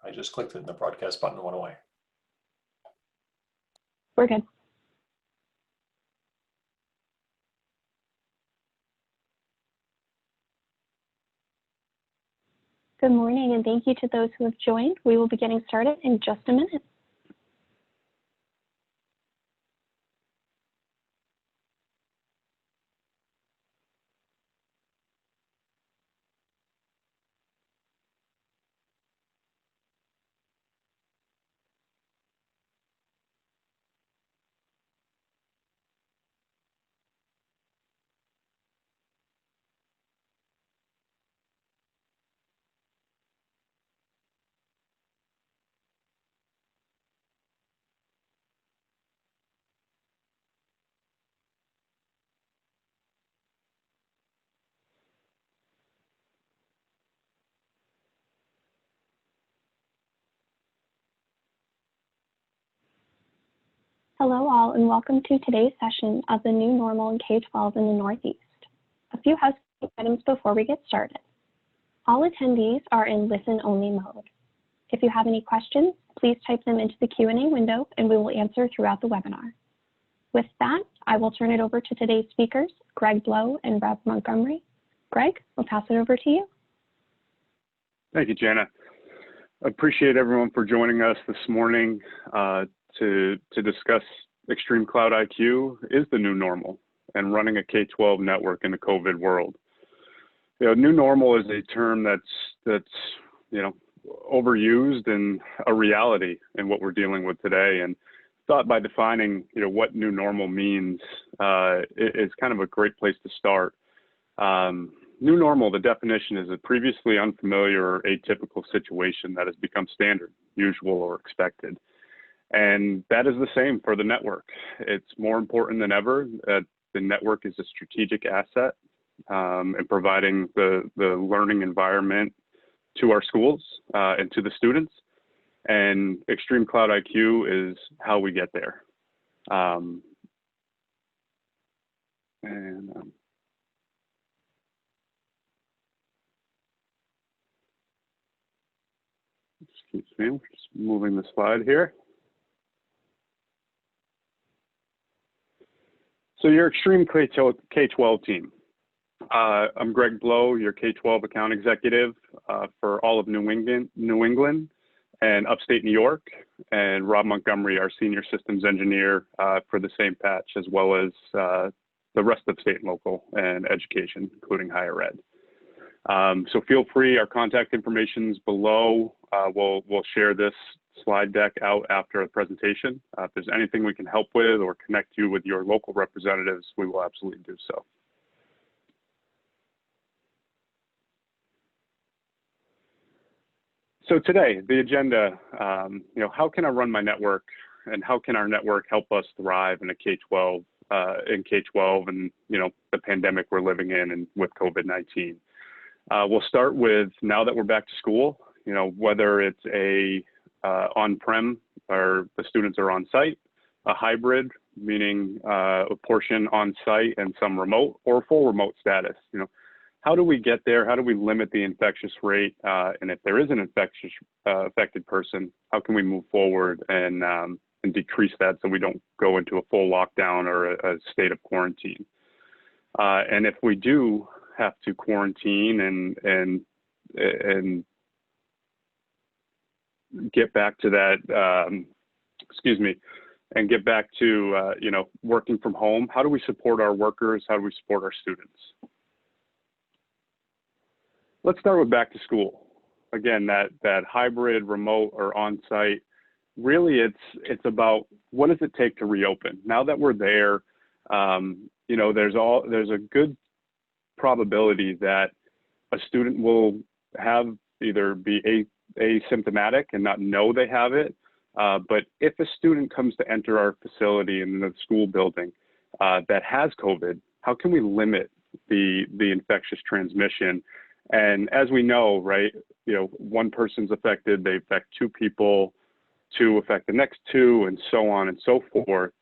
I just clicked it and the broadcast button went away. We're good. Good morning, and thank you to those who have joined. We will be getting started in just a minute. Hello all, and welcome to today's session of the new normal in K-12 in the Northeast. A few housekeeping items before we get started. All attendees are in listen-only mode. If you have any questions, please type them into the Q&A window and we will answer throughout the webinar. With that, I will turn it over to today's speakers, Greg Blow and Rob Montgomery. Greg, I'll pass it over to you. Thank you, Jana. I appreciate everyone for joining us this morning to discuss Extreme Cloud IQ is the new normal and running a K-12 network in the COVID world. You know, new normal is a term that's overused and a reality in what we're dealing with today. And thought by defining what new normal means is kind of a great place to start. New normal, the definition is a previously unfamiliar or atypical situation that has become standard, usual, or expected. And that is the same for the network. It's more important than ever that the network is a strategic asset in providing the learning environment to our schools and to the students. And Extreme Cloud IQ is how we get there. Excuse me, we're just moving the slide here. So your Extreme K-12 team. I'm Greg Blow, your K-12 account executive for all of New England and upstate New York, and Rob Montgomery, our senior systems engineer for the same patch, as well as the rest of state and local and education, including higher ed. So feel free, our contact information is below. We'll share this slide deck out after the presentation. If there's anything we can help with or connect you with your local representatives, we will absolutely do so. So today, the agenda, how can I run my network and how can our network help us thrive in a K-12, and, the pandemic we're living in and with COVID-19. We'll start with, now that we're back to school, whether it's a on-prem or the students are on-site, a hybrid, meaning a portion on-site and some remote, or full remote status. How do we get there? How do we limit the infectious rate? And if there is an affected person, how can we move forward and decrease that so we don't go into a full lockdown or a state of quarantine? And if we do have to quarantine and get back to that, and get back to, working from home, how do we support our workers? How do we support our students? Let's start with back to school. Again, that hybrid, remote, or on-site, really it's about what does it take to reopen? Now that we're there, there's a good probability that a student will either be asymptomatic and not know they have it, but if a student comes to enter our facility in the school building that has COVID, how can we limit the infectious transmission? And as we know, right, one person's affected, they affect two people, two affect the next two, and so on and so forth.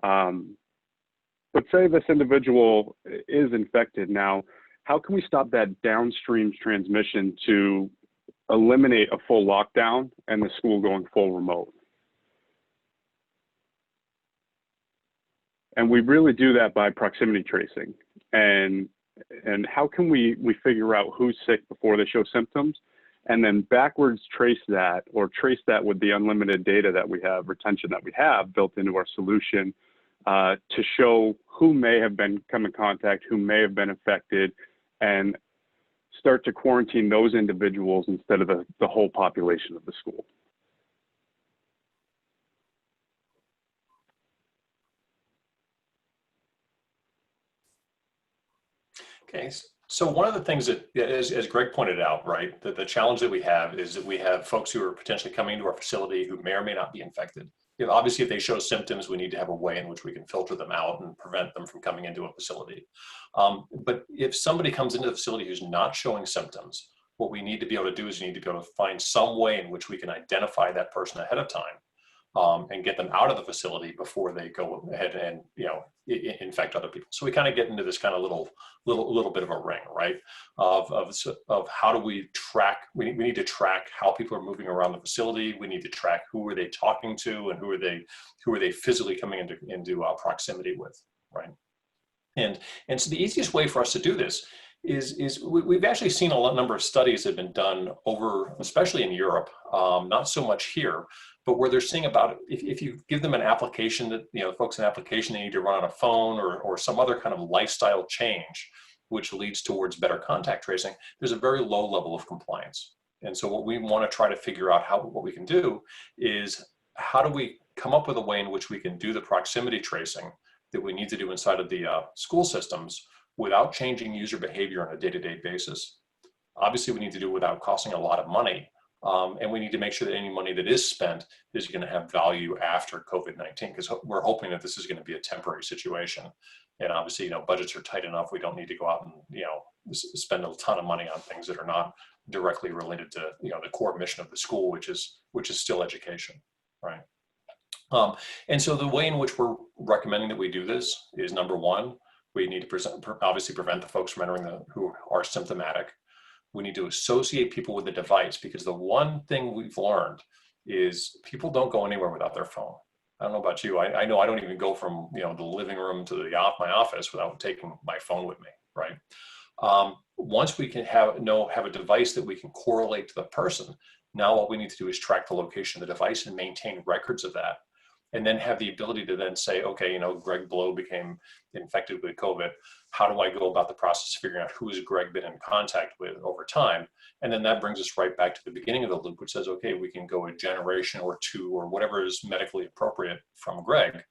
But say this individual is infected now, how can we stop that downstream transmission to eliminate a full lockdown and the school going full remote. And we really do that by proximity tracing. And how can we figure out who's sick before they show symptoms, and then backwards trace that, or trace that with the unlimited data that we have, retention that we have built into our solution, to show who may have come in contact, who may have been infected, and start to quarantine those individuals instead of the whole population of the school. Okay, so one of the things that, as Greg pointed out, right, the challenge that we have is that we have folks who are potentially coming into our facility who may or may not be infected. Obviously, if they show symptoms, we need to have a way in which we can filter them out and prevent them from coming into a facility. But if somebody comes into the facility who's not showing symptoms, what we need to be able to do is we need to be able to find some way in which we can identify that person ahead of time, and get them out of the facility before they go ahead and infect other people. So we kind of get into this kind of little bit of a ring, right? Of how do we track? We need to track how people are moving around the facility. We need to track who are they talking to and who are they physically coming into proximity with, right? And so the easiest way for us to do this is we've actually seen a number of studies that have been done over, especially in Europe, not so much here, but where they're seeing about, if you give them an application that, folks an application they need to run on a phone or some other kind of lifestyle change, which leads towards better contact tracing, there's a very low level of compliance. And so what we want to try to figure out what we can do is, how do we come up with a way in which we can do the proximity tracing that we need to do inside of the school systems without changing user behavior on a day-to-day basis. Obviously, we need to do it without costing a lot of money. And we need to make sure that any money that is spent is going to have value after COVID-19, because we're hoping that this is going to be a temporary situation. And obviously, budgets are tight enough. We don't need to go out and, spend a ton of money on things that are not directly related to, the core mission of the school, which is still education, right? And so the way in which we're recommending that we do this is, number one, we need to obviously prevent the folks from entering who are symptomatic. We need to associate people with the device, because the one thing we've learned is people don't go anywhere without their phone. I don't know about you. I know I don't even go from the living room to my office without taking my phone with me, right? Once we can have a device that we can correlate to the person, now what we need to do is track the location of the device and maintain records of that. And then have the ability to then say, okay, Greg Blow became infected with COVID. How do I go about the process of figuring out who has Greg been in contact with over time? And then that brings us right back to the beginning of the loop, which says, okay, we can go a generation or two or whatever is medically appropriate from Greg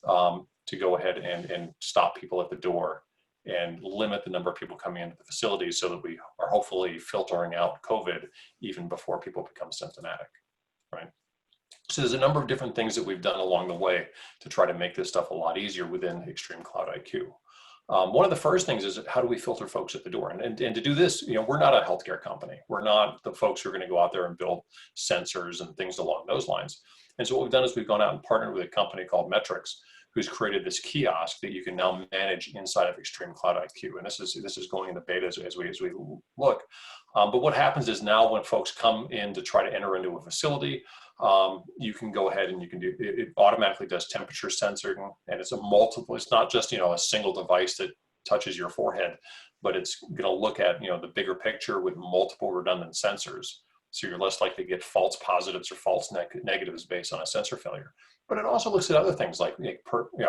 to go ahead and stop people at the door and limit the number of people coming into the facility, so that we are hopefully filtering out COVID even before people become symptomatic, right? So there's a number of different things that we've done along the way to try to make this stuff a lot easier within Extreme Cloud IQ. One of the first things is, how do we filter folks at the door? And to do this, we're not a healthcare company. We're not the folks who are going to go out there and build sensors and things along those lines. And so what we've done is we've gone out and partnered with a company called Metrics, who's created this kiosk that you can now manage inside of Extreme Cloud IQ. And this is going into beta as we look. But what happens is, now when folks come in to try to enter into a facility, you can go ahead and you can do it automatically does temperature sensing, and it's it's not just a single device that touches your forehead, but it's going to look at the bigger picture with multiple redundant sensors, so you're less likely to get false positives or false negatives based on a sensor failure. But it also looks at other things like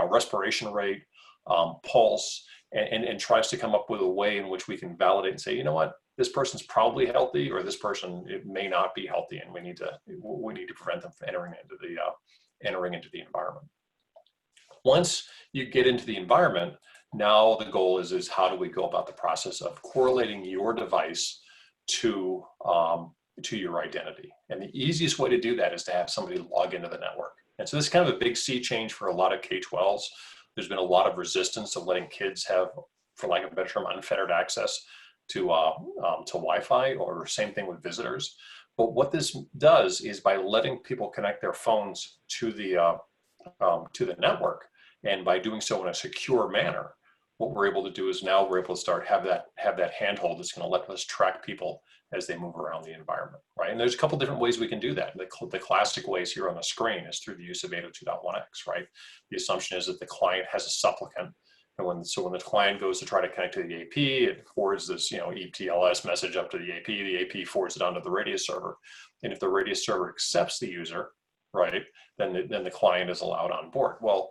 respiration rate, pulse, and tries to come up with a way in which we can validate and say, you know what, this person's probably healthy, or this person, it may not be healthy, and we need to prevent them from entering into the environment. Once you get into the environment, now the goal is how do we go about the process of correlating your device to your identity? And the easiest way to do that is to have somebody log into the network. And so this is kind of a big sea change for a lot of K-12s. There's been a lot of resistance to letting kids have, for lack of a better term, unfettered access to Wi-Fi, or same thing with visitors. But what this does is, by letting people connect their phones to the network, and by doing so in a secure manner, what we're able to do is, now we're able to start have that handhold that's going to let us track people as they move around the environment, right? And there's a couple different ways we can do that. The classic ways here on the screen is through the use of 802.1x, right? The assumption is that the client has a supplicant. And when the client goes to try to connect to the AP, it forwards this, ETLS message up to the AP forwards it onto the radius server. And if the radius server accepts the user, right, then the client is allowed on board. Well,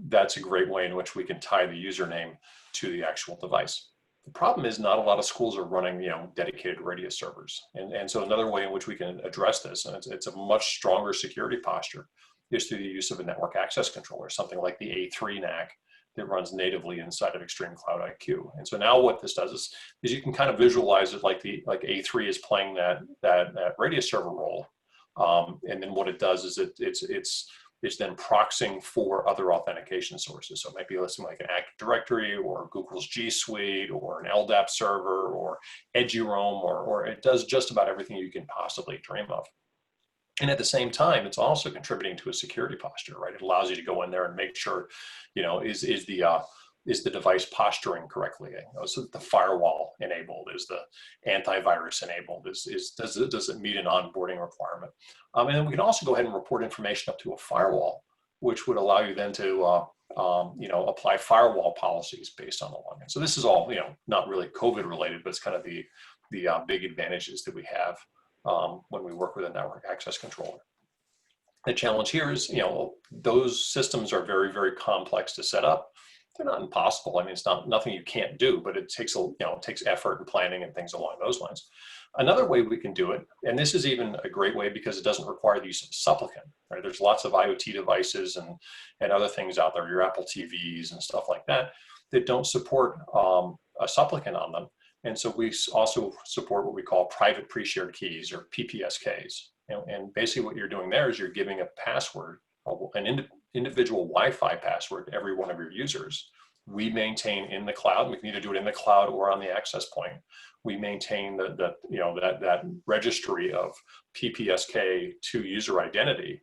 that's a great way in which we can tie the username to the actual device. The problem is not a lot of schools are running, dedicated radius servers. And so another way in which we can address this, and it's a much stronger security posture, is through the use of a network access controller, something like the A3 NAC that runs natively inside of Extreme Cloud IQ. And so now what this does is you can kind of visualize it like A3 is playing that radius server role. And then what it does is it's then proxying for other authentication sources. So it might be something like an Active Directory or Google's G Suite or an LDAP server or EduRoam, or it does just about everything you can possibly dream of. And at the same time, it's also contributing to a security posture, right? It allows you to go in there and make sure, is the device posturing correctly? So the firewall enabled? Is the antivirus enabled? Does it meet an onboarding requirement? And then we can also go ahead and report information up to a firewall, which would allow you then to apply firewall policies based on the login. So this is all not really COVID related, but it's kind of the big advantages that we have when we work with a network access controller. The challenge here is those systems are very, very complex to set up. They're not impossible. I mean, it's nothing you can't do, but it takes effort and planning and things along those lines. Another way we can do it, and this is even a great way because it doesn't require the use of a supplicant, right? There's lots of IoT devices and other things out there, your Apple TVs and stuff like that don't support a supplicant on them. And so we also support what we call private pre-shared keys, or PPSKs. And basically what you're doing there is you're giving a password, an individual Wi-Fi password to every one of your users. We maintain in the cloud. We can either do it in the cloud or on the access point. We maintain that registry of PPSK to user identity.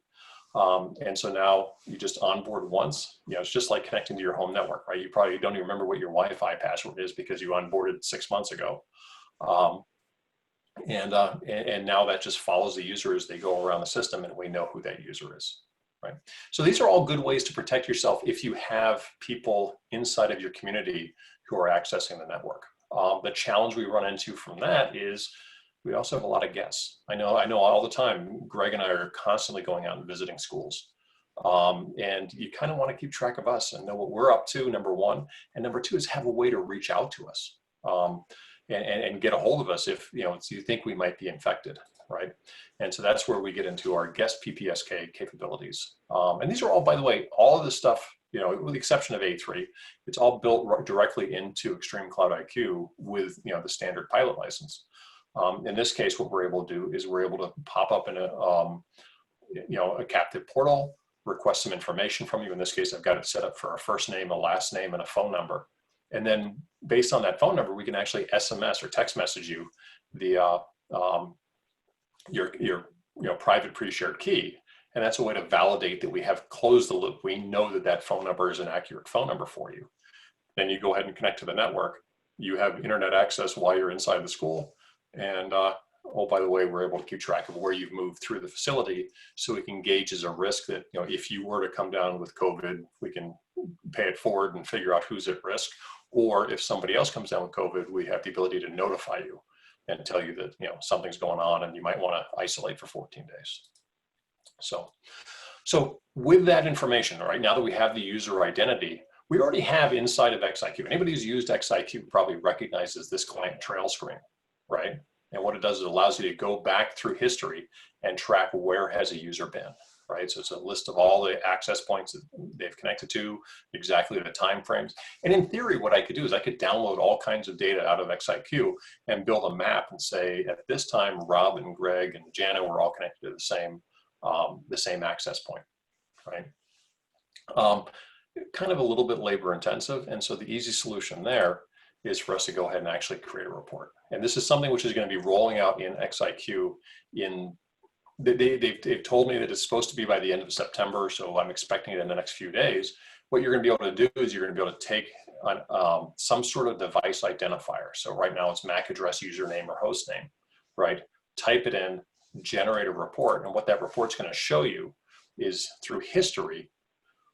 And so now you just onboard once. it's just like connecting to your home network, right? You probably don't even remember what your Wi-Fi password is because you onboarded 6 months ago. And now that just follows the user as they go around the system, and we know who that user is, right? So these are all good ways to protect yourself if you have people inside of your community who are accessing the network. The challenge we run into from that is we also have a lot of guests. I know all the time, Greg and I are constantly going out and visiting schools. And you kind of want to keep track of us and know what we're up to, number one. And number two is have a way to reach out to us and get a hold of us if you think we might be infected, right? And so that's where we get into our guest PPSK capabilities. And these are all, by the way, all of this stuff, with the exception of A3, it's all built directly into Extreme Cloud IQ with the standard pilot license. In this case, what we're able to do is we're able to pop up in a captive portal, request some information from you. In this case, I've got it set up for a first name, a last name, and a phone number. And then based on that phone number, we can actually SMS or text message you the your private pre-shared key. And that's a way to validate that we have closed the loop. We know that phone number is an accurate phone number for you. Then you go ahead and connect to the network. You have internet access while you're inside the school. And oh, by the way, we're able to keep track of where you've moved through the facility, so we can gauge as a risk that, if you were to come down with COVID, we can pay it forward and figure out who's at risk. Or if somebody else comes down with COVID, we have the ability to notify you and tell you that, something's going on and you might want to isolate for 14 days. So with that information, right, now that we have the user identity, we already have inside of XIQ. Anybody who's used XIQ probably recognizes this client trail screen, right? And what it does is it allows you to go back through history and track where has a user been, right? So it's a list of all the access points that they've connected to, exactly the time frames. And in theory, what I could do is I could download all kinds of data out of XIQ and build a map and say, at this time, Rob and Greg and Jana were all connected to the same access point, right? Kind of a little bit labor intensive. And so the easy solution there is for us to go ahead and actually create a report. And this is something which is going to be rolling out in XIQ they've told me that it's supposed to be by the end of September, so I'm expecting it in the next few days. What you're going to be able to do is you're going to be able to take some sort of device identifier. So right now it's MAC address, username, or host name. right? Type it in, generate a report, and what that report's going to show you is through history,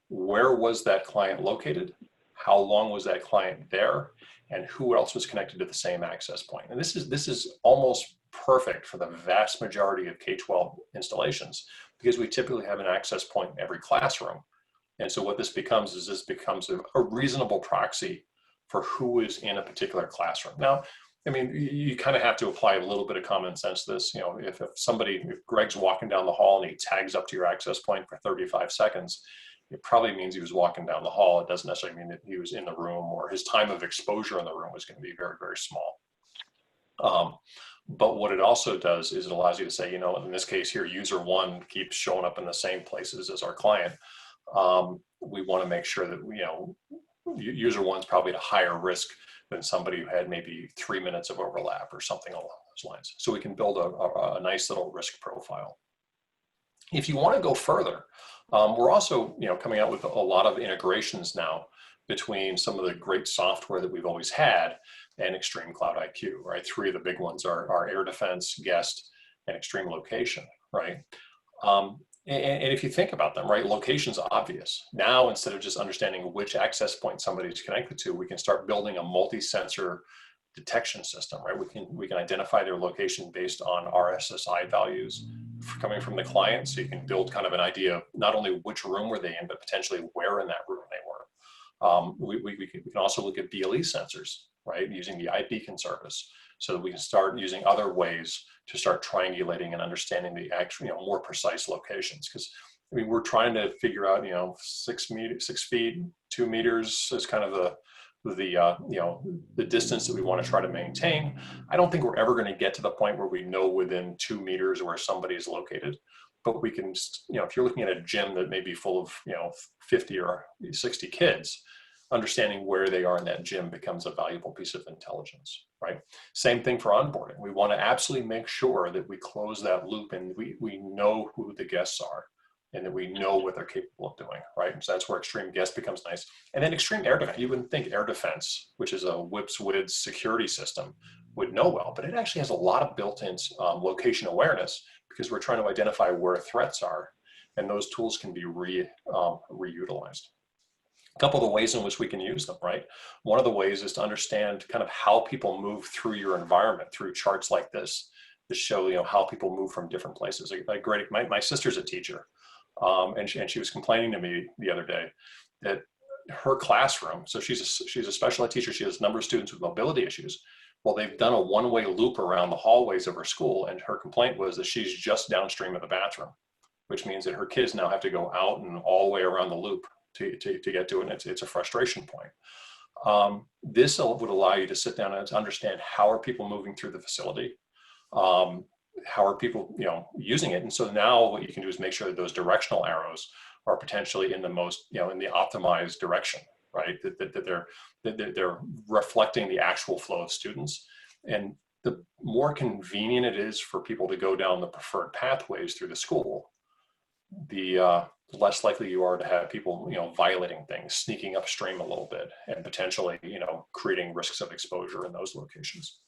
where was that client located, how long was that client there, and who else was connected to the same access point. And this is almost perfect for the vast majority of K-12 installations, because we typically have an access point in every classroom. And so what this becomes is a reasonable proxy for who is in a particular classroom. Now, I mean, you kind of have to apply a little bit of common sense to this. You know, if Greg's walking down the hall and he tags up to your access point for 35 seconds, it probably means he was walking down the hall. It doesn't necessarily mean that he was in the room, or his time of exposure in the room was going to be very, very small. But what it also does is it allows you to say, you know, in this case here, user one keeps showing up in the same places as our client. We want to make sure that, you know, user one's probably at a higher risk than somebody who had maybe 3 minutes of overlap or something along those lines. So we can build a nice little risk profile. If you want to go further, we're also, you know, coming out with a lot of integrations now between some of the great software that we've always had and Extreme Cloud IQ, right? Three of the big ones are Air Defense, Guest, and Extreme Location, right? And if you think about them, right, location's obvious. Now, instead of just understanding which access point somebody's connected to, we can start building a multi-sensor detection system, right? We can identify their location based on RSSI values coming from the client. So you can build kind of an idea of not only which room were they in, but potentially where in that room they were. We can also look at BLE sensors, right, using the iBeacon service, so that we can start using other ways to start triangulating and understanding the actual, you know, more precise locations. Because I mean, we're trying to figure out, you know, 6 feet, 2 meters is kind of the distance that we want to try to maintain. I don't think we're ever going to get to the point where we know within 2 meters where somebody is located, but we can, you know, if you're looking at a gym that may be full of, you know, 50 or 60 kids, understanding where they are in that gym becomes a valuable piece of intelligence, right? Same thing for onboarding. We want to absolutely make sure that we close that loop and we know who the guests are and that we know what they're capable of doing, right? And so that's where Extreme Guest becomes nice. And then Extreme Air Defense, you wouldn't think Air Defense, which is a WIPS-WIDS security system, would know well, but it actually has a lot of built-in location awareness, because we're trying to identify where threats are, and those tools can be reutilized. A couple of the ways in which we can use them, right? One of the ways is to understand kind of how people move through your environment through charts like this to show, you know, how people move from different places. My sister's a teacher, and she was complaining to me the other day that her classroom, so she's a special ed teacher, she has a number of students with mobility issues. Well, they've done a one-way loop around the hallways of her school, and her complaint was that she's just downstream of the bathroom, which means that her kids now have to go out and all the way around the loop to get to it, and it's a frustration point. This would allow you to sit down and to understand how are people moving through the facility, how are people, you know, using it, and so now what you can do is make sure that those directional arrows are potentially in the most, you know, in the optimized direction, right? That they're reflecting the actual flow of students, and the more convenient it is for people to go down the preferred pathways through the school, the less likely you are to have people, you know, violating things, sneaking upstream a little bit, and potentially, you know, creating risks of exposure in those locations.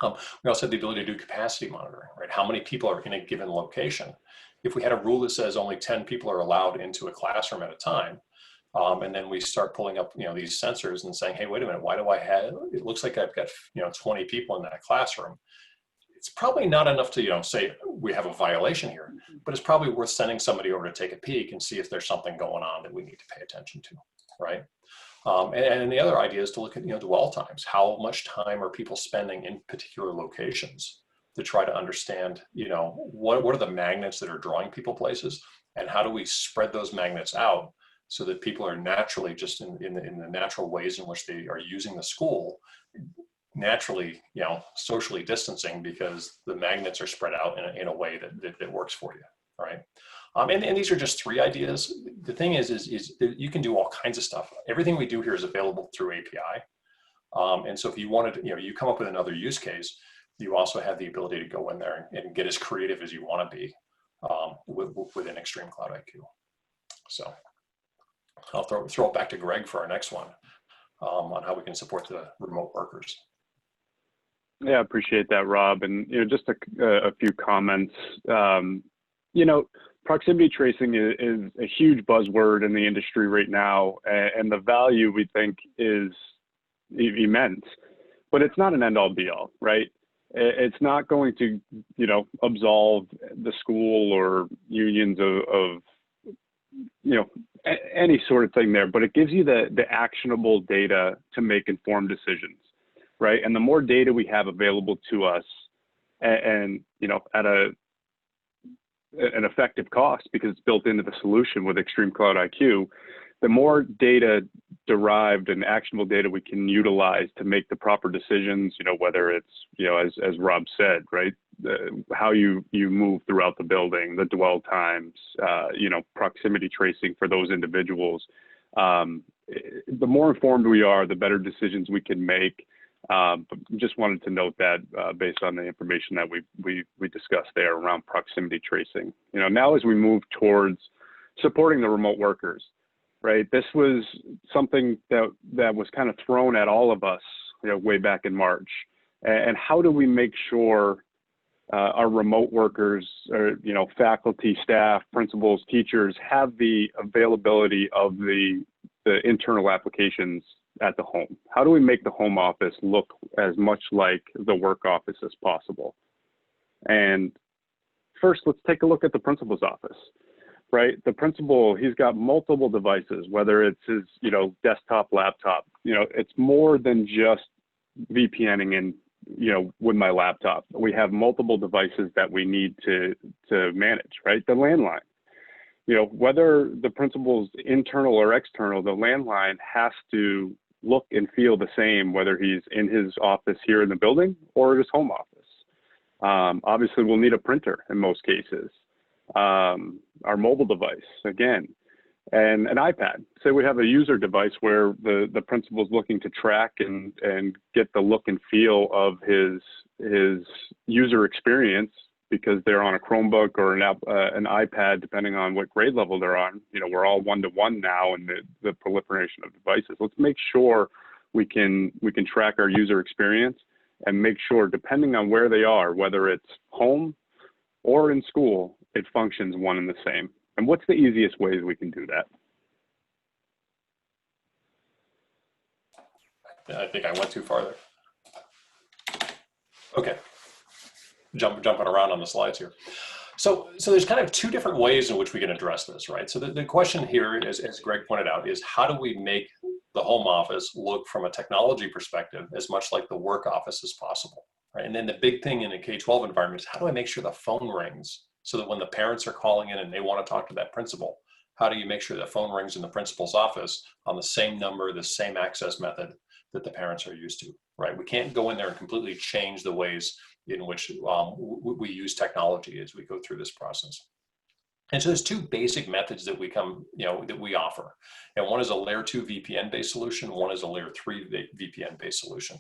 We also have the ability to do capacity monitoring, right? How many people are in a given location? If we had a rule that says only 10 people are allowed into a classroom at a time, and then we start pulling up, you know, these sensors and saying, hey, wait a minute, why do I have, it looks like I've got, you know, 20 people in that classroom. It's probably not enough to, you know, say we have a violation here, but it's probably worth sending somebody over to take a peek and see if there's something going on that we need to pay attention to, right? And the other idea is to look at, you know, dwell times. How much time are people spending in particular locations, to try to understand, you know, what are the magnets that are drawing people places, and how do we spread those magnets out so that people are naturally just in the natural ways in which they are using the school, naturally, you know, socially distancing, because the magnets are spread out in a way that works for you, right? And these are just 3 ideas. The thing is that you can do all kinds of stuff. Everything we do here is available through API. And so if you wanted to, you know, you come up with another use case, you also have the ability to go in there and get as creative as you want to be within Extreme Cloud IQ. So I'll throw it back to Greg for our next one on how we can support the remote workers. Yeah, I appreciate that, Rob. And just a few comments. Proximity tracing is a huge buzzword in the industry right now, and the value we think is immense. But it's not an end-all, be-all, right? It's not going to, absolve the school or unions of any sort of thing there. But it gives you the actionable data to make informed decisions, right? And the more data we have available to us, and at an effective cost because it's built into the solution with Extreme Cloud IQ, the more data derived and actionable data we can utilize to make the proper decisions, whether it's, as Rob said, right, how you move throughout the building, the dwell times, proximity tracing for those individuals. The more informed we are, the better decisions we can make. But just wanted to note that based on the information that we discussed there around proximity tracing. Now as we move towards supporting the remote workers, right? This was something that was kind of thrown at all of us, way back in March. And how do we make sure our remote workers, or faculty, staff, principals, teachers have the availability of the internal applications at the home? How do we make the home office look as much like the work office as possible? And first, let's take a look at the principal's office, right? The principal, he's got multiple devices, whether it's his, desktop, laptop. It's more than just VPNing in, with my laptop. We have multiple devices that we need to manage, right? The landline. Whether the principal's internal or external, the landline has to look and feel the same, whether he's in his office here in the building or his home office. Obviously, we'll need a printer in most cases. Our mobile device, again, and an iPad. Say we have a user device where the principal's looking to track and get the look and feel of his user experience, because they're on a Chromebook or an iPad, depending on what grade level they're on. We're all one-to-one now in the proliferation of devices. Let's make sure we can track our user experience and make sure, depending on where they are, whether it's home or in school, it functions one and the same. And what's the easiest ways we can do that? I think I went too far there. Okay. Jumping around on the slides here. So there's kind of two different ways in which we can address this, right? So the question here, as Greg pointed out, is how do we make the home office look from a technology perspective as much like the work office as possible, right? And then the big thing in a K-12 environment is how do I make sure the phone rings so that when the parents are calling in and they want to talk to that principal, how do you make sure the phone rings in the principal's office on the same number, the same access method that the parents are used to, right? We can't go in there and completely change the ways in which we use technology as we go through this process. And so there's two basic methods that that we offer. And one is a layer 2 VPN based solution. One is a layer 3 VPN based solution.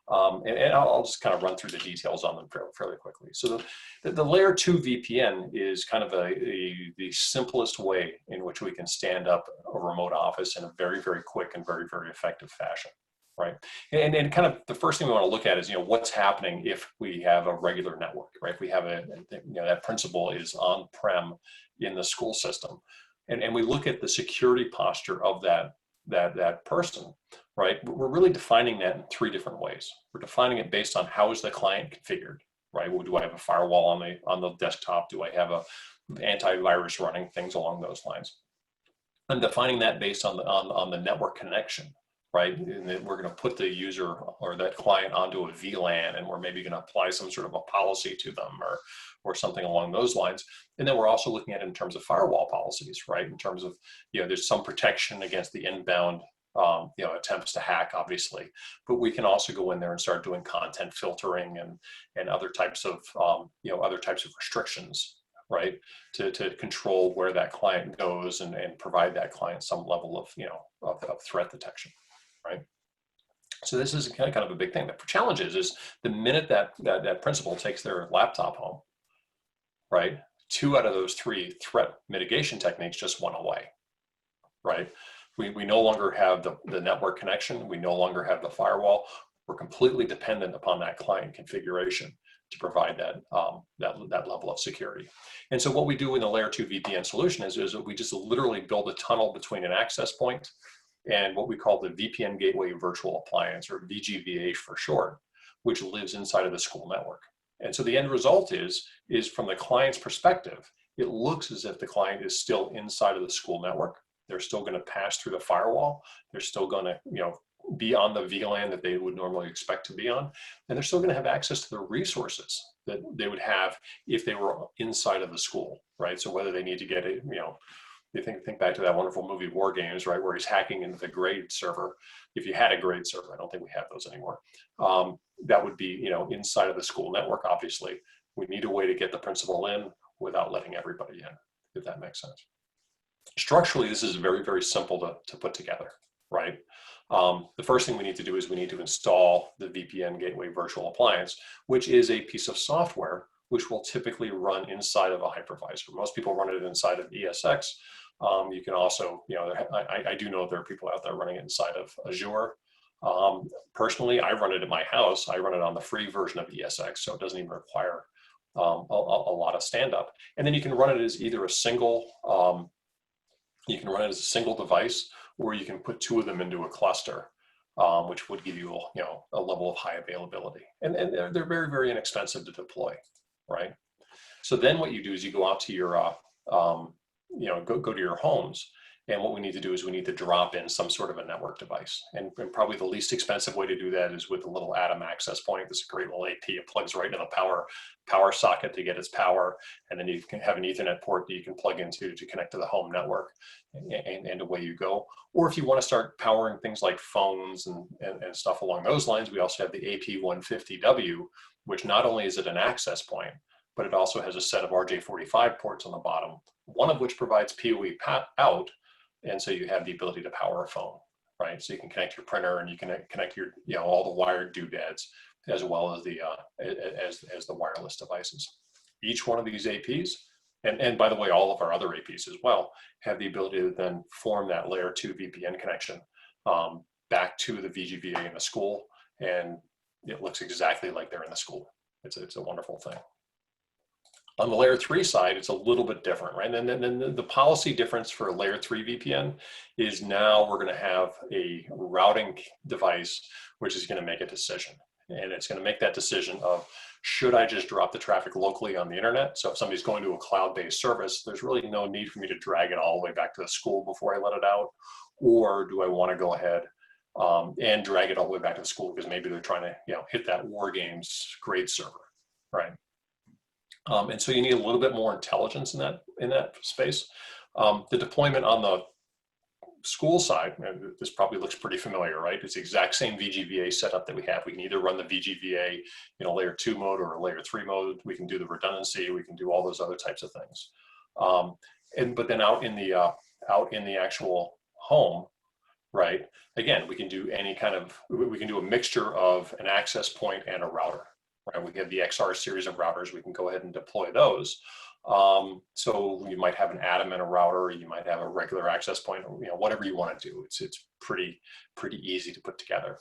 And I'll just kind of run through the details on them fairly quickly. So the layer 2 VPN is kind of the simplest way in which we can stand up a remote office in a very, very quick and very, very effective fashion. Right, and kind of the first thing we want to look at is what's happening if we have a regular network, right? If we have that principal is on-prem in the school system, and we look at the security posture of that person, right? We're really defining that in three different ways. We're defining it based on how is the client configured, right? Well, do I have a firewall on the desktop? Do I have a antivirus running? Things along those lines. I'm defining that based on the network connection. Right, and then we're going to put the user or that client onto a VLAN, and we're maybe going to apply some sort of a policy to them or something along those lines. And then we're also looking at it in terms of firewall policies, right? In terms of there's some protection against the inbound attempts to hack, obviously, but we can also go in there and start doing content filtering and other types of restrictions, right, to control where that client goes and provide that client some level of threat detection. Right. So this is kind of a big thing. The challenge is the minute that principal takes their laptop home, right, 2 out of those 3 threat mitigation techniques just went away, right? We no longer have the network connection. We no longer have the firewall. We're completely dependent upon that client configuration to provide that, that level of security. And so what we do in the layer 2 VPN solution is that we just literally build a tunnel between an access point and what we call the VPN Gateway Virtual Appliance, or VGVA for short, which lives inside of the school network. And so the end result is from the client's perspective, it looks as if the client is still inside of the school network. They're still going to pass through the firewall. They're still going to, be on the VLAN that they would normally expect to be on, and they're still going to have access to the resources that they would have if they were inside of the school, right? So whether they need to get it, you think back to that wonderful movie War Games, right, where he's hacking into the grade server. If you had a grade server, I don't think we have those anymore. That would be, inside of the school network. Obviously, we need a way to get the principal in without letting everybody in, if that makes sense. Structurally, this is very, very simple to put together, right? The first thing we need to do is we need to install the VPN Gateway Virtual Appliance, which is a piece of software which will typically run inside of a hypervisor. Most people run it inside of ESX. You can also, I do know there are people out there running it inside of Azure. Personally, I run it at my house. I run it on the free version of ESX, so it doesn't even require a lot of stand-up. And then you can run it as either a single, device, or you can put two of them into a cluster, which would give you, a level of high availability. And they're very, very inexpensive to deploy, right? So then what you do is you go out to your, go to your homes. And what we need to do is we need to drop in some sort of a network device. And probably the least expensive way to do that is with a little Atom access point. This is a great little AP. It plugs right into the power socket to get its power. And then you can have an Ethernet port that you can plug into to connect to the home network, and away you go. Or if you want to start powering things like phones and stuff along those lines, we also have the AP150W, which not only is it an access point, but it also has a set of RJ45 ports on the bottom, one of which provides PoE out. And so you have the ability to power a phone, right? So you can connect your printer, and you can connect your, all the wired doodads, as well as the as the wireless devices. Each one of these APs, and by the way, all of our other APs as well, have the ability to then form that layer 2 VPN connection back to the VGVA in the school, and it looks exactly like they're in the school. It's a wonderful thing. On the layer 3 side, it's a little bit different, right? And then the policy difference for a layer 3 VPN is now we're going to have a routing device which is going to make a decision. And it's going to make that decision of, should I just drop the traffic locally on the internet? So if somebody's going to a cloud-based service, there's really no need for me to drag it all the way back to the school before I let it out. Or do I want to go ahead and drag it all the way back to the school because maybe they're trying to, hit that War Games grade server, right? And so you need a little bit more intelligence in that space. The deployment on the school side, and this probably looks pretty familiar, right? It's the exact same VGVA setup that we have. We can either run the VGVA in a layer 2 mode or a layer 3 mode. We can do the redundancy. We can do all those other types of things. But then out in the actual home, right? Again, we can do we can do a mixture of an access point and a router. Right, we have the XR series of routers. We can go ahead and deploy those. So you might have an Atom and a router. You might have a regular access point. Whatever you want to do. It's pretty easy to put together.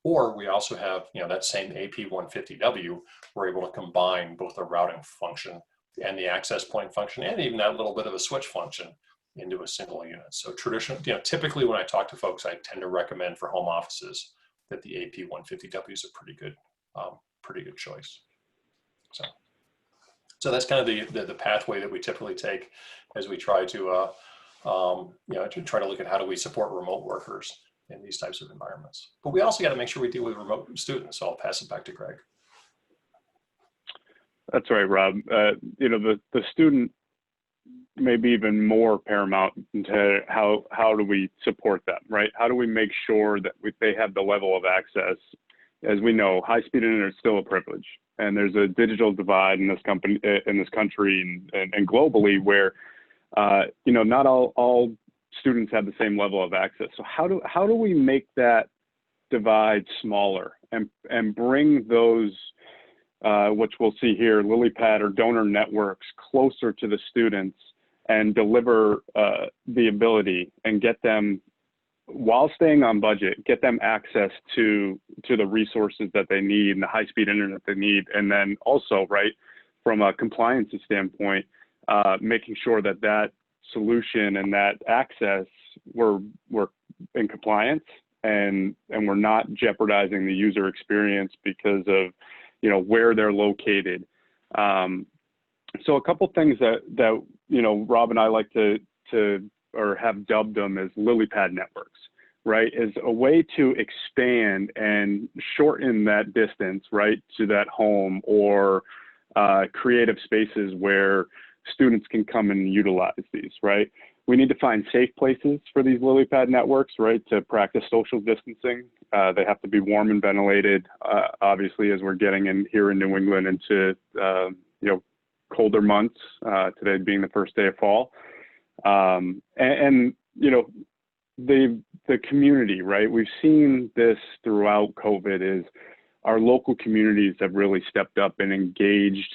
Or we also have that same AP150W. We're able to combine both the routing function and the access point function, and even that little bit of a switch function into a single unit. So typically when I talk to folks, I tend to recommend for home offices that the AP150W is a pretty good choice. So that's kind of the pathway that we typically take as we try to try to look at how do we support remote workers in these types of environments. But we also got to make sure we deal with remote students. So I'll pass it back to Greg. That's right, Rob. The student may be even more paramount into how do we support them, right? How do we make sure that they have the level of access? As we know, high-speed internet is still a privilege, and there's a digital divide in this country, and globally, where not all students have the same level of access. So how do we make that divide smaller and bring those, which we'll see here, Lillypad or donor networks, closer to the students and deliver the ability and get them while staying on budget, get them access to the resources that they need and the high-speed internet they need. And then also, right, from a compliance standpoint, making sure that that solution and that access we're in compliance, and we're not jeopardizing the user experience because of, you know, where they're located. So a couple things that you know, Rob and I like to or have dubbed them as Lillypad Networks, right, is a way to expand and shorten that distance, right, to that home, or creative spaces where students can come and utilize these, right? We need to find safe places for these Lillypad networks, right, to practice social distancing. They have to be warm and ventilated, obviously, as we're getting in here in New England into, you know, colder months, today being the first day of fall. And you know, the community, right? We've seen this throughout COVID, is our local communities have really stepped up and engaged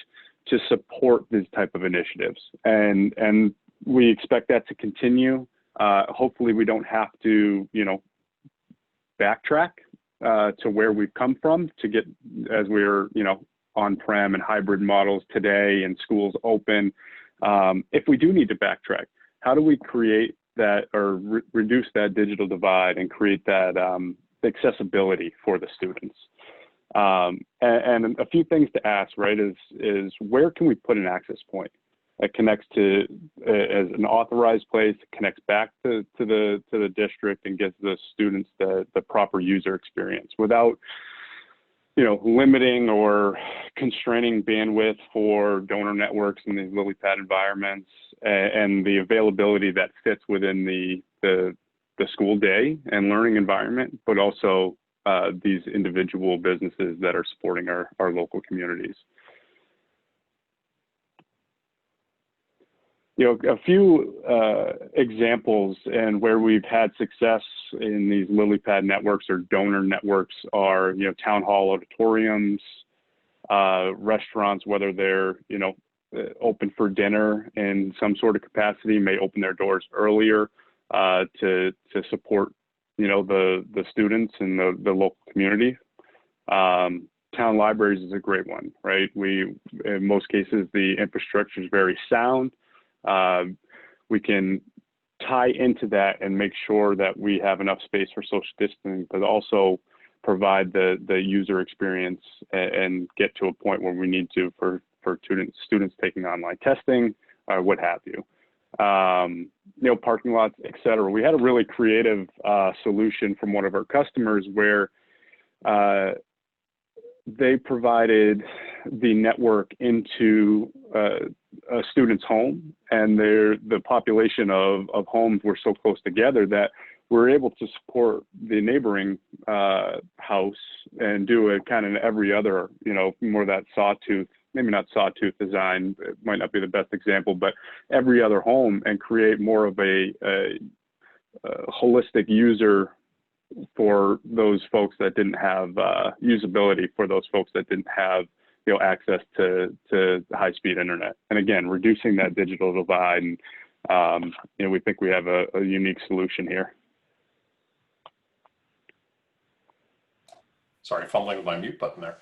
to support these type of initiatives. And we expect that to continue. Hopefully we don't have to, you know, backtrack to where we've come from to get, as we're, you know, on-prem and hybrid models today and schools open. If we do need to backtrack, how do we create that, or reduce that digital divide and create that accessibility for the students? And a few things to ask, right, is where can we put an access point that connects to, as an authorized place, connects back to the district and gives the students the proper user experience without, you know, limiting or constraining bandwidth for donor networks in these Lillypad environments, and the availability that fits within the school day and learning environment, but also these individual businesses that are supporting our local communities. You know, a few examples and where we've had success in these Lillypad networks or donor networks are, you know, town hall auditoriums, restaurants, whether they're, you know, open for dinner in some sort of capacity, may open their doors earlier to support, you know, the students and the local community. Town libraries is a great one, right? In most cases, the infrastructure is very sound. We can tie into that and make sure that we have enough space for social distancing, but also provide the user experience and get to a point where we need to for students taking online testing, what have you. You know, parking lots, et cetera. We had a really creative solution from one of our customers where they provided the network into a student's home, and the population of homes were so close together that we're able to support the neighboring house and do a kind of every other, you know, more that sawtooth, maybe not sawtooth design, it might not be the best example, but every other home, and create more of a holistic user for those folks that didn't have usability, for those folks that didn't have, you know, access to high-speed internet. And again, reducing that digital divide, and you know, we think we have a unique solution here. Sorry, fumbling with my mute button there.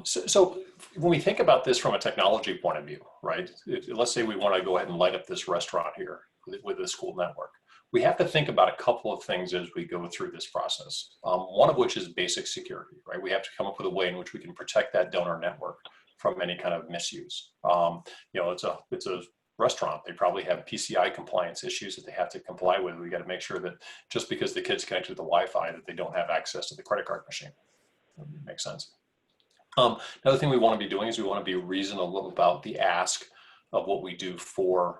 So when we think about this from a technology point of view, right? Let's say we want to go ahead and light up this restaurant here with the school network. We have to think about a couple of things as we go through this process. One of which is basic security, right? We have to come up with a way in which we can protect that donor network from any kind of misuse. You know, it's a restaurant. They probably have PCI compliance issues that they have to comply with. We got to make sure that just because the kids connect to the Wi-Fi, that they don't have access to the credit card machine. That makes sense. Another thing we want to be doing is we want to be reasonable about the ask of what we do for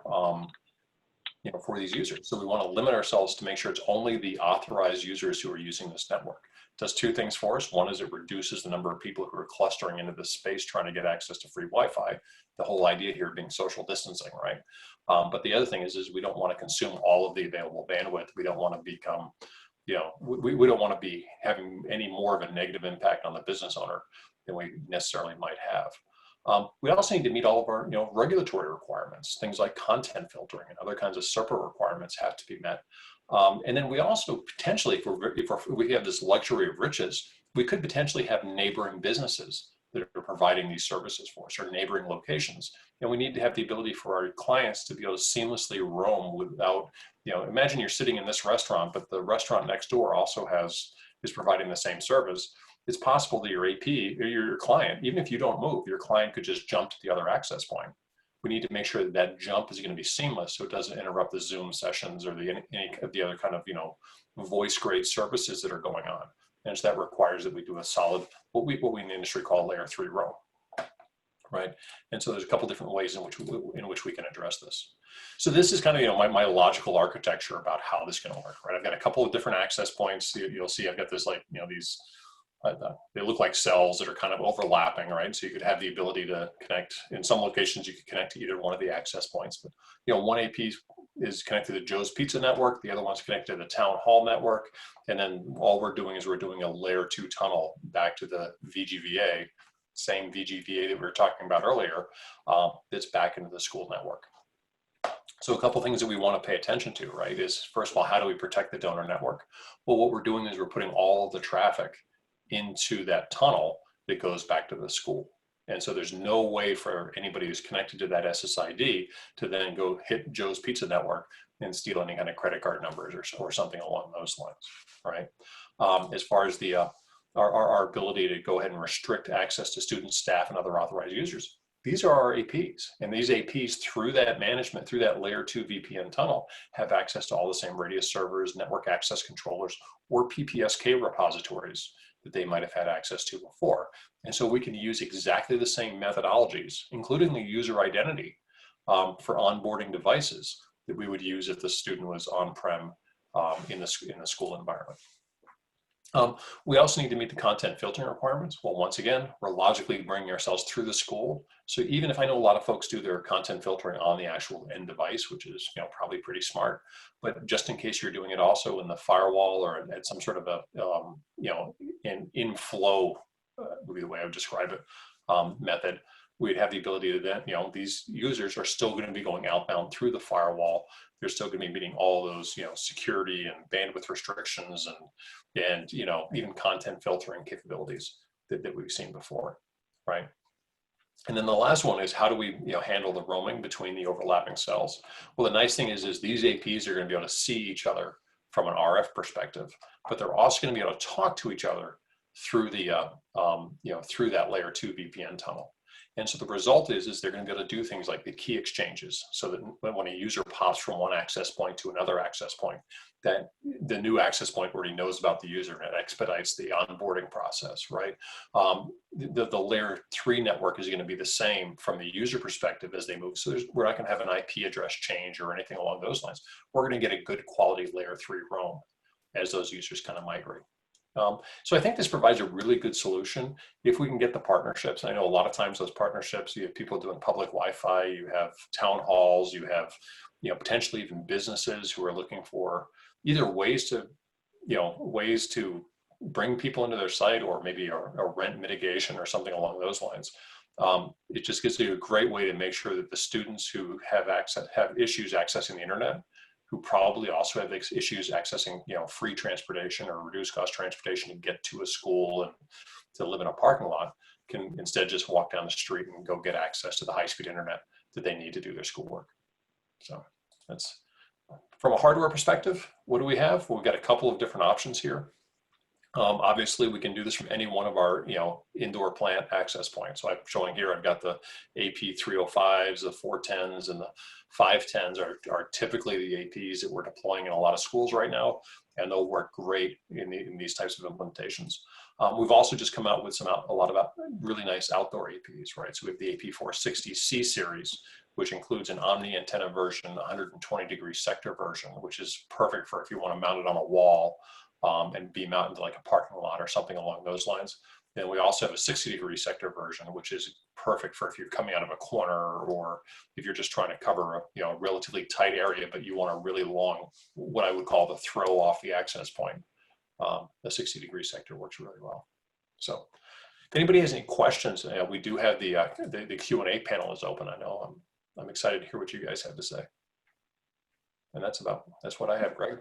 you know, for these users. So we want to limit ourselves to make sure it's only the authorized users who are using this network. It does two things for us. One is it reduces the number of people who are clustering into this space trying to get access to free Wi-Fi. The whole idea here being social distancing, right? But the other thing is we don't want to consume all of the available bandwidth. We don't want to become, you know, we don't want to be having any more of a negative impact on the business owner than we necessarily might have. We also need to meet all of our, you know, regulatory requirements. Things like content filtering and other kinds of SERPA requirements have to be met. And then we also potentially, if we have this luxury of riches, we could potentially have neighboring businesses that are providing these services for us, or neighboring locations. And we need to have the ability for our clients to be able to seamlessly roam without, imagine you're sitting in this restaurant, but the restaurant next door also is providing the same service. It's possible that your AP, or your client, even if you don't move, your client could just jump to the other access point. We need to make sure that that jump is going to be seamless, so it doesn't interrupt the Zoom sessions or any of the other kind of voice grade services that are going on. And so that requires that we do a solid, what we in the industry call layer 3 roam, right? And so there's a couple different ways in which we can address this. So this is kind of my logical architecture about how this is going to work, right? I've got a couple of different access points. You'll see I've got this these. They look like cells that are kind of overlapping, right? So you could have the ability to connect. In some locations, you could connect to either one of the access points. But one AP is connected to Joe's Pizza Network. The other one's connected to the Town Hall Network. And then all we're doing is we're doing a layer 2 tunnel back to the VGVA, same VGVA that we were talking about earlier, that's back into the school network. So a couple things that we want to pay attention to, right, is first of all, how do we protect the donor network? Well, what we're doing is we're putting all of the traffic into that tunnel that goes back to the school. And so there's no way for anybody who's connected to that SSID to then go hit Joe's Pizza Network and steal any kind of credit card numbers or something along those lines, right? As far as our ability to go ahead and restrict access to students, staff, and other authorized users, these are our APs. And these APs, through that management, through that layer 2 VPN tunnel, have access to all the same radius servers, network access controllers, or PPSK repositories that they might have had access to before. And so we can use exactly the same methodologies, including the user identity for onboarding devices that we would use if the student was on-prem in the school environment. We also need to meet the content filtering requirements. Well, once again, we're logically bringing ourselves through the school. So even if I know a lot of folks do their content filtering on the actual end device, which is probably pretty smart, but just in case you're doing it also in the firewall or at some sort of a an inflow would be the way I would describe it method, we'd have the ability to then these users are still going to be going outbound through the firewall. They're still going to be meeting all those security and bandwidth restrictions and even content filtering capabilities that we've seen before, right? And then the last one is how do we handle the roaming between the overlapping cells? Well, the nice thing is these APs are going to be able to see each other from an RF perspective, but they're also going to be able to talk to each other through the through that layer 2 VPN tunnel. And so the result is they're going to be able to do things like the key exchanges, so that when a user pops from one access point to another access point, that the new access point already knows about the user and it expedites the onboarding process, right? The layer 3 network is going to be the same from the user perspective as they move. So we're not going to have an IP address change or anything along those lines. We're going to get a good quality layer 3 roam as those users kind of migrate. So I think this provides a really good solution if we can get the partnerships. I know a lot of times those partnerships, you have people doing public Wi-Fi, you have town halls, you have potentially even businesses who are looking for either ways to bring people into their site, or maybe a rent mitigation or something along those lines. It just gives you a great way to make sure that the students who have issues accessing the internet, who probably also have issues accessing free transportation or reduced cost transportation to get to a school and to live in a parking lot, can instead just walk down the street and go get access to the high-speed internet that they need to do their schoolwork. So that's from a hardware perspective. What do we have? Well, we've got a couple of different options here. Obviously, we can do this from any one of our indoor plant access points. So I'm showing here, I've got the AP 305s, the 410s, and the 510s are typically the APs that we're deploying in a lot of schools right now, and they'll work great in these types of implementations. We've also just come out with a lot of really nice outdoor APs, right? So we have the AP 460C series, which includes an omni antenna version, 120-degree sector version, which is perfect for if you want to mount it on a wall and beam out into like a parking lot or something along those lines. Then we also have a 60-degree sector version, which is perfect for if you're coming out of a corner, or if you're just trying to cover a relatively tight area, but you want a really long, what I would call the throw off the access point. The 60-degree sector works really well. So if anybody has any questions, we do have the Q&A panel is open. I know I'm excited to hear what you guys have to say. And that's what I have, Greg.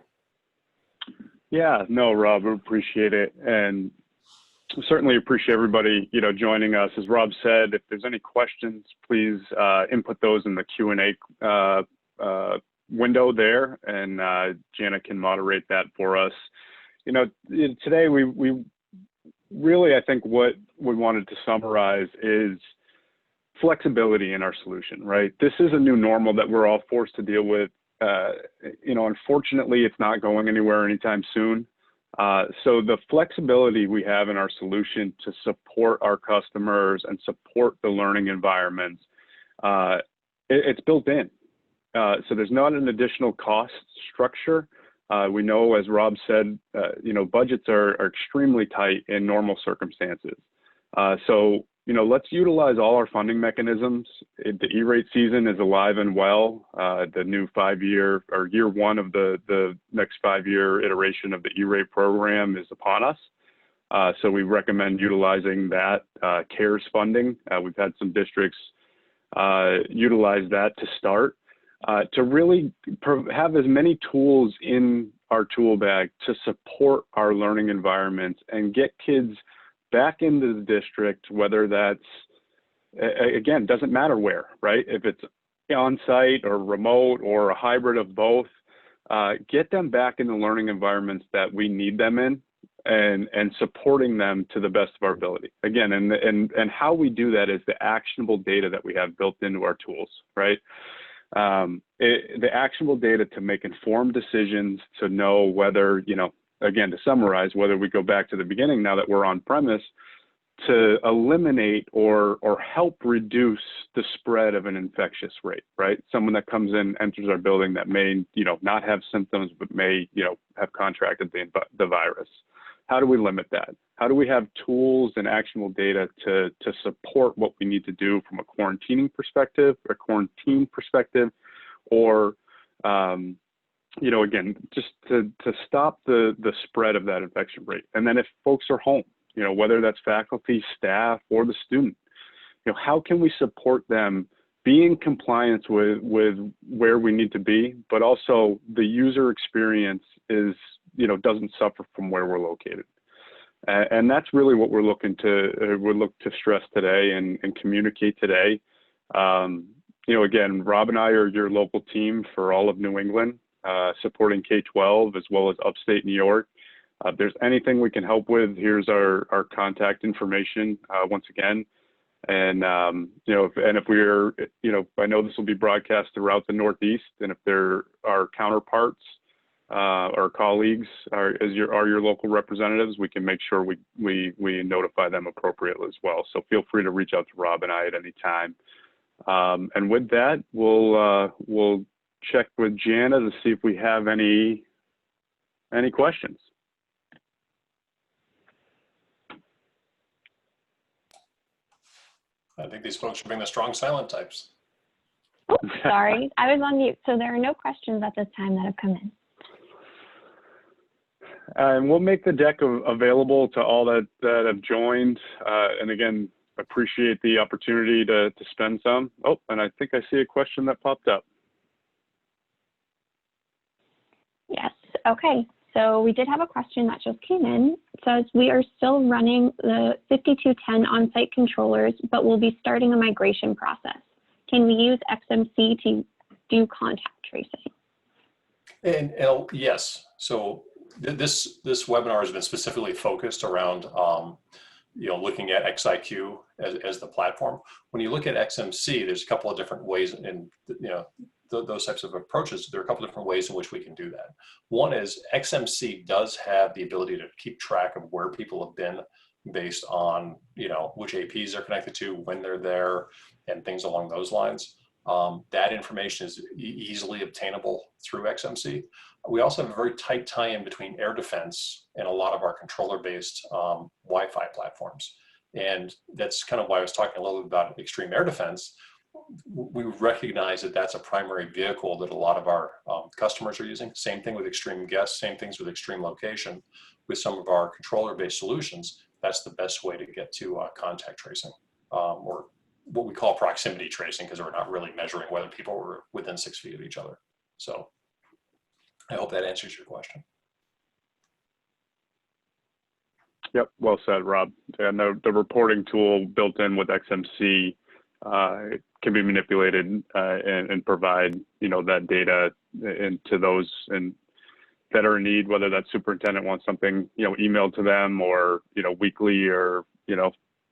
Yeah, no, Rob, we appreciate it. And certainly appreciate everybody, joining us. As Rob said, if there's any questions, please input those in the Q&A window there, and Jana can moderate that for us. Today we really, I think what we wanted to summarize is flexibility in our solution, right? This is a new normal that we're all forced to deal with. Unfortunately, it's not going anywhere anytime soon. So the flexibility we have in our solution to support our customers and support the learning environments, it's built in. So there's not an additional cost structure. We know, as Rob said, budgets are extremely tight in normal circumstances. So let's utilize all our funding mechanisms. The E-rate season is alive and well. The new 5-year or year one of the next 5-year iteration of the E-rate program is upon us. So we recommend utilizing that CARES funding. We've had some districts utilize that to start, to really have as many tools in our tool bag to support our learning environments and get kids back into the district, whether that's, again, doesn't matter where, right? If it's on-site or remote or a hybrid of both, get them back in the learning environments that we need them in, and supporting them to the best of our ability. Again, and how we do that is the actionable data that we have built into our tools, right? The actionable data to make informed decisions, to know whether, again, to summarize, whether we go back to the beginning now that we're on premise, to eliminate or help reduce the spread of an infectious rate, right? Someone that comes in, enters our building that may, not have symptoms, but may, have contracted the virus. How do we limit that? How do we have tools and actionable data to support what we need to do from a quarantine perspective, or again, just to stop the spread of that infection rate. And then if folks are home, whether that's faculty, staff, or the student, how can we support them be in compliance with where we need to be, but also the user experience is, doesn't suffer from where we're located. And that's really what we're looking to stress today and communicate today. Again, Rob and I are your local team for all of New England, supporting K-12 as well as upstate New York. If there's anything we can help with, here's our contact information once again. And if we're, I know this will be broadcast throughout the Northeast, and if there are counterparts or colleagues are your local representatives, we can make sure we notify them appropriately as well. So feel free to reach out to Rob and I at any time. And with that, we'll check with Jana to see if we have any questions. I think these folks are being the strong silent types. Oh, sorry, I was on mute. So there are no questions at this time that have come in. And we'll make the deck available to all that have joined. And again, appreciate the opportunity to spend some. Oh, and I think I see a question that popped up. Yes, okay. So we did have a question that just came in. It says, we are still running the 5210 on-site controllers, but we'll be starting a migration process. Can we use XMC to do contact tracing? And yes, so this webinar has been specifically focused around looking at XIQ as the platform. When you look at XMC, there's a couple of different ways, and those types of approaches, there are a couple of different ways in which we can do that. One is XMC does have the ability to keep track of where people have been based on which APs they're connected to, when they're there, and things along those lines. That information is easily obtainable through XMC. We also have a very tight tie-in between air defense and a lot of our controller-based Wi-Fi platforms. And that's kind of why I was talking a little bit about extreme air defense. We recognize that that's a primary vehicle that a lot of our customers are using. Same thing with extreme guests, same things with extreme location. With some of our controller-based solutions, that's the best way to get to contact tracing, or what we call proximity tracing, because we're not really measuring whether people were within 6 feet of each other. So I hope that answers your question. Yep, well said, Rob. And the reporting tool built in with XMC can be manipulated and provide, that data into those that are in need, whether that superintendent wants something, emailed to them or, weekly or,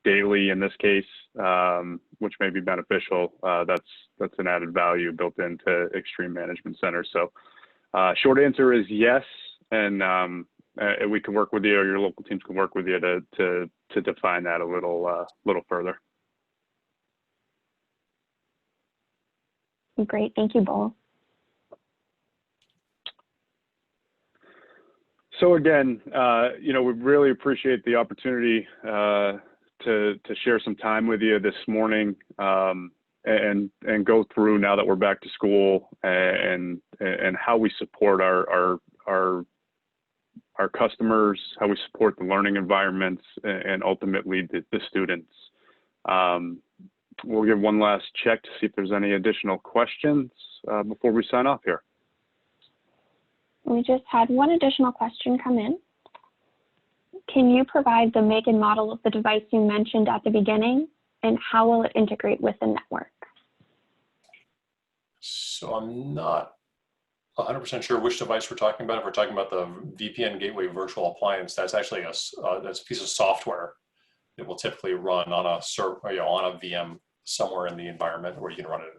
daily in this case, which may be beneficial. That's an added value built into Extreme Management Center. So short answer is yes. And we can work with you, or your local teams can work with you to define that a little further. Great, thank you both. So again, we really appreciate the opportunity to share some time with you this morning and go through, now that we're back to school, and how we support our customers, how we support the learning environments, and ultimately the students. We'll give one last check to see if there's any additional questions before we sign off here. We just had one additional question come in. Can you provide the make and model of the device you mentioned at the beginning, and how will it integrate with the network? So I'm not 100% sure which device we're talking about. If we're talking about the VPN Gateway virtual appliance, that's actually that's a piece of software that will typically run on a on a VM somewhere in the environment where you can run it,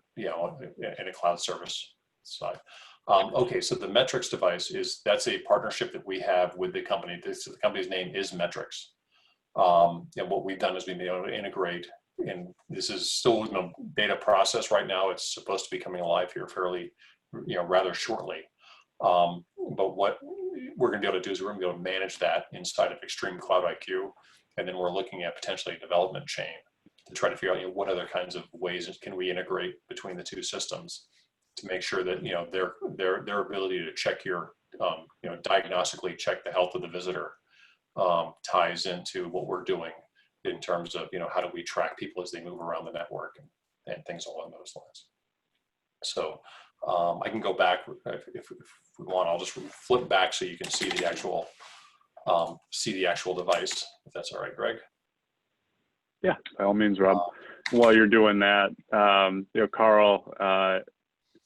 in a cloud service side. Okay, so the Metrics device that's a partnership that we have with the company. The company's name is Metrics. And what we've done is we've been able to integrate, and this is still in a beta process right now. It's supposed to be coming alive here fairly, rather shortly. But what we're going to be able to do is we're going to be able to manage that inside of Extreme Cloud IQ, and then we're looking at potentially a development chain to try to figure out what other kinds of ways can we integrate between the two systems to make sure that their ability to check your diagnostically check the health of the visitor ties into what we're doing in terms of how do we track people as they move around the network and things along those lines. So I can go back if we want. I'll just flip back so you can see the actual device, if that's all right, Greg. Yeah, by all means, Rob. While you're doing that, Carl,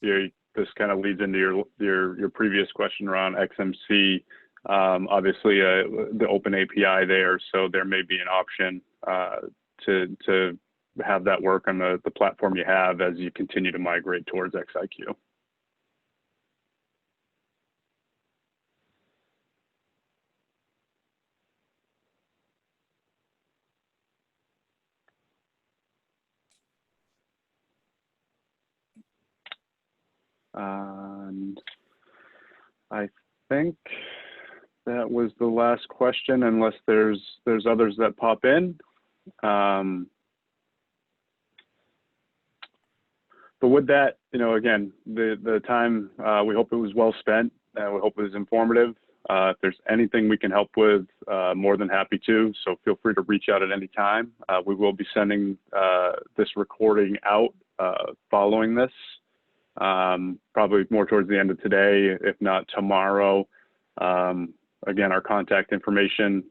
this kind of leads into your previous question around XMC. Obviously, the open API there, so there may be an option to have that work on the platform you have as you continue to migrate towards XIQ. And I think that was the last question, unless there's others that pop in. But with that, again, the time, we hope it was well spent. We hope it was informative. If there's anything we can help with, more than happy to. So feel free to reach out at any time. We will be sending this recording out following this. Probably more towards the end of today, if not tomorrow. Again, our contact information,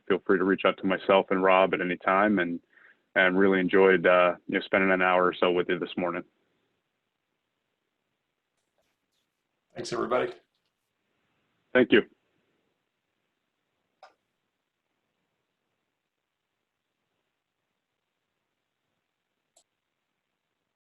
feel free to reach out to myself and Rob at any time, and really enjoyed spending an hour or so with you this morning. Thanks, everybody. Thank you.